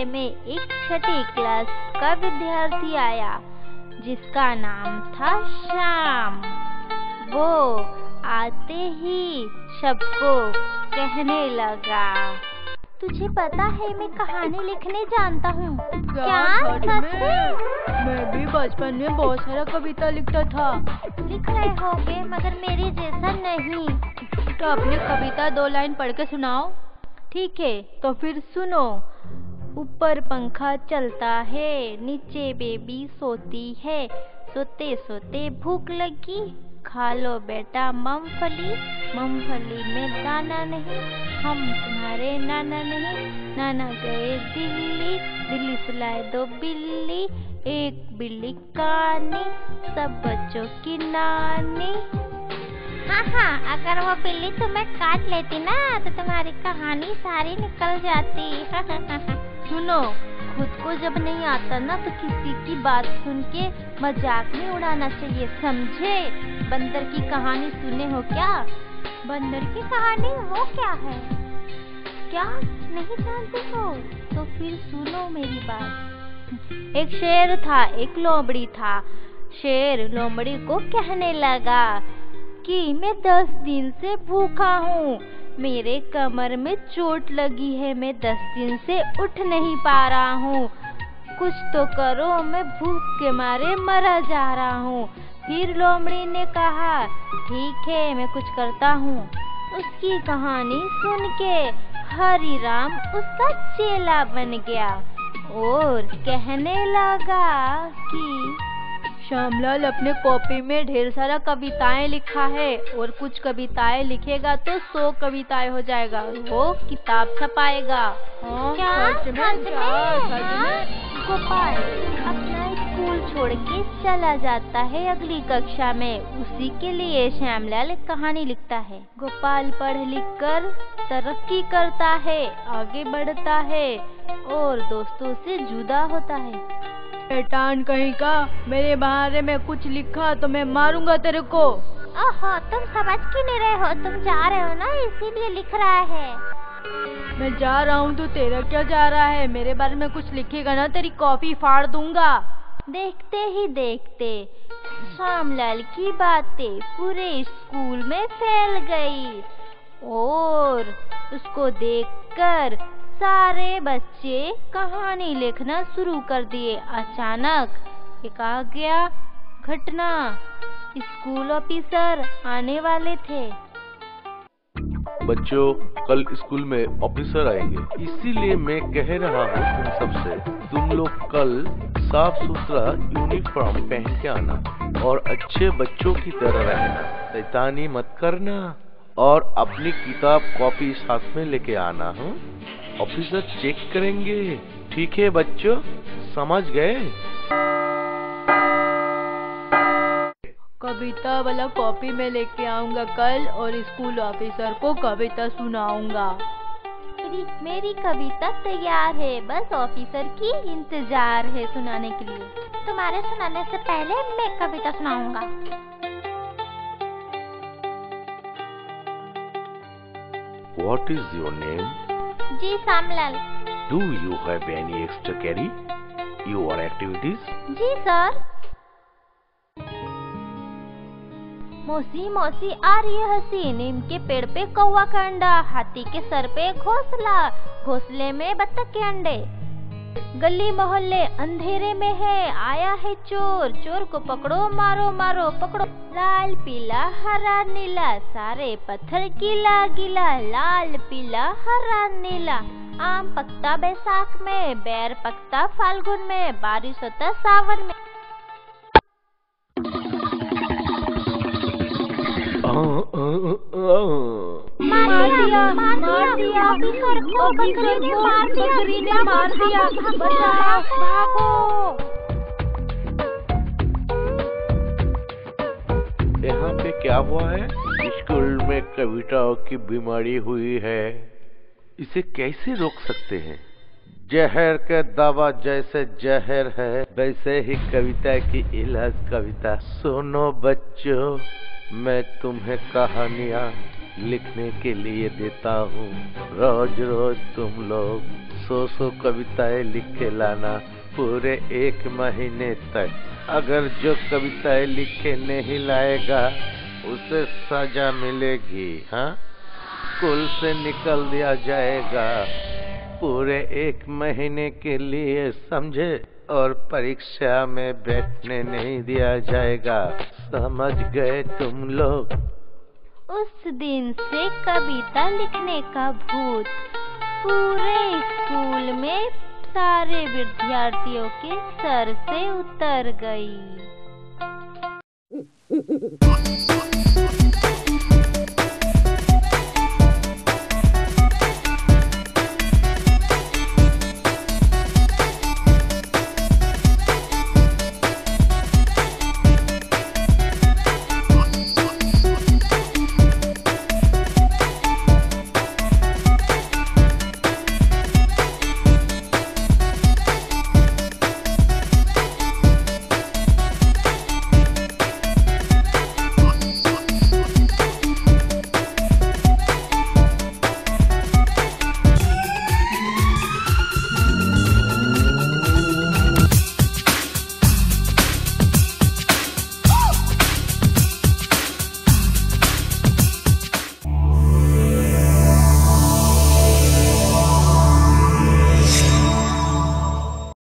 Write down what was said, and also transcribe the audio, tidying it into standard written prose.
विद्यालय में एक छठी क्लास का विद्यार्थी आया जिसका नाम था श्याम। वो आते ही सबको कहने लगा, तुझे पता है मैं कहानी लिखने जानता हूँ। क्या सच में? मैं भी बचपन में बहुत सारा कविता लिखता था। लिख रहे होगे मगर मेरे जैसा नहीं। तो अपनी कविता 2 लाइन पढ़ के सुनाओ। ठीक है तो फिर सुनो। ऊपर पंखा चलता है, नीचे बेबी सोती है, सोते सोते भूख लगी, खा लो बेटा मूंगफली, मूंगफली में दाना नहीं, हम तुम्हारे नाना नहीं, नाना गए दिल्ली, दिल्ली सुलाए 2 बिल्ली, एक बिल्ली कानी, सब बच्चों की नानी। हाँ, अगर वो बिल्ली तुम्हें काट लेती ना तो तुम्हारी कहानी सारी निकल जाती। सुनो, खुद को जब नहीं आता ना तो किसी की बात सुन के मजाक नहीं उड़ाना चाहिए, समझे? बंदर की कहानी सुने हो क्या? बंदर की कहानी वो क्या है? क्या नहीं जानते हो? तो फिर सुनो मेरी बात। एक शेर था, एक लोमड़ी था। शेर लोमड़ी को कहने लगा कि मैं 10 दिन से भूखा हूँ, मेरे कमर में चोट लगी है, मैं 10 दिन से उठ नहीं पा रहा हूँ, कुछ तो करो, मैं भूख के मारे मरा जा रहा हूँ। फिर लोमड़ी ने कहा, ठीक है मैं कुछ करता हूँ। उसकी कहानी सुन के हरि राम उसका चेला बन गया और कहने लगा कि श्यामलाल अपने कॉपी में ढेर सारा कविताएं लिखा है और कुछ कविताएं लिखेगा तो 100 कविताएं हो जाएगा, वो किताब छपाएगा। क्या? सच में? गोपाल अपना स्कूल छोड़ के चला जाता है अगली कक्षा में, उसी के लिए श्यामलाल एक कहानी लिखता है। गोपाल पढ़ लिख कर तरक्की करता है, आगे बढ़ता है और दोस्तों से जुदा होता है। शैतान कहीं का, मेरे बारे में कुछ लिखा तो मैं मारूंगा तेरे को। ओहो, तुम समझ क्यों नहीं रहे हो? तुम जा रहे हो ना इसीलिए लिख रहा है। मैं जा रहा हूँ तो तेरा क्या जा रहा है? मेरे बारे में कुछ लिखेगा ना तेरी कॉपी फाड़ दूंगा। देखते ही देखते श्यामलाल की बातें पूरे स्कूल में फैल गई और उसको देखकर सारे बच्चे कहानी लिखना शुरू कर दिए। अचानक एक आ गया घटना, स्कूल ऑफिसर आने वाले थे। बच्चों, कल स्कूल में ऑफिसर आएंगे, इसीलिए मैं कह रहा हूँ तुम सबसे, तुम लोग कल साफ सुथरा यूनिफॉर्म पहन के आना और अच्छे बच्चों की तरह रहना, शैतानी मत करना और अपनी किताब कॉपी साथ में लेके आना। ऑफिसर चेक करेंगे, ठीक है बच्चों, समझ गए? कविता वाला कॉपी में लेके आऊंगा कल और स्कूल ऑफिसर को कविता सुनाऊंगा। मेरी कविता तैयार है, बस ऑफिसर की इंतजार है सुनाने के लिए। तुम्हारे सुनाने से पहले मैं कविता सुनाऊंगा। What is your name? जी Shyamlal. Do you have any extra carry? Your activities? जी सर। मौसी मौसी आ रही है हंसी, नीम के पेड़ पे कौवा का अंडा, हाथी के सर पे घोंसला, घोंसले में बत्तख के अंडे, गली मोहल्ले अंधेरे में है, आया है चोर, चोर को पकड़ो मारो मारो पकड़ो, लाल पीला हरा नीला, सारे पत्थर गीला गीला, लाल पीला हरा नीला, आम पकता बैसाख में, बैर पकता फाल्गुन में, बारिश होता सावन में। मार दिया ऑफिसर को, बकरी ने मार दिया, भागो। यहाँ पे क्या हुआ है? स्कूल में कविताओं की बीमारी हुई है, इसे कैसे रोक सकते हैं? जहर का दवा जैसे जहर है वैसे ही कविता की इलाज कविता। सुनो बच्चों, मैं तुम्हें कहानियाँ लिखने के लिए देता हूँ। रोज रोज तुम लोग 100 कविताएं लिख के लाना पूरे 1 महीने तक। अगर जो कविताएं लिख के नहीं लाएगा उसे सजा मिलेगी। हाँ, स्कूल से निकल दिया जाएगा पूरे 1 महीने के लिए, समझे? और परीक्षा में बैठने नहीं दिया जाएगा। समझ गए तुम लोग? उस दिन से कविता लिखने का भूत पूरे स्कूल में सारे विद्यार्थियों के सर से उतर गई।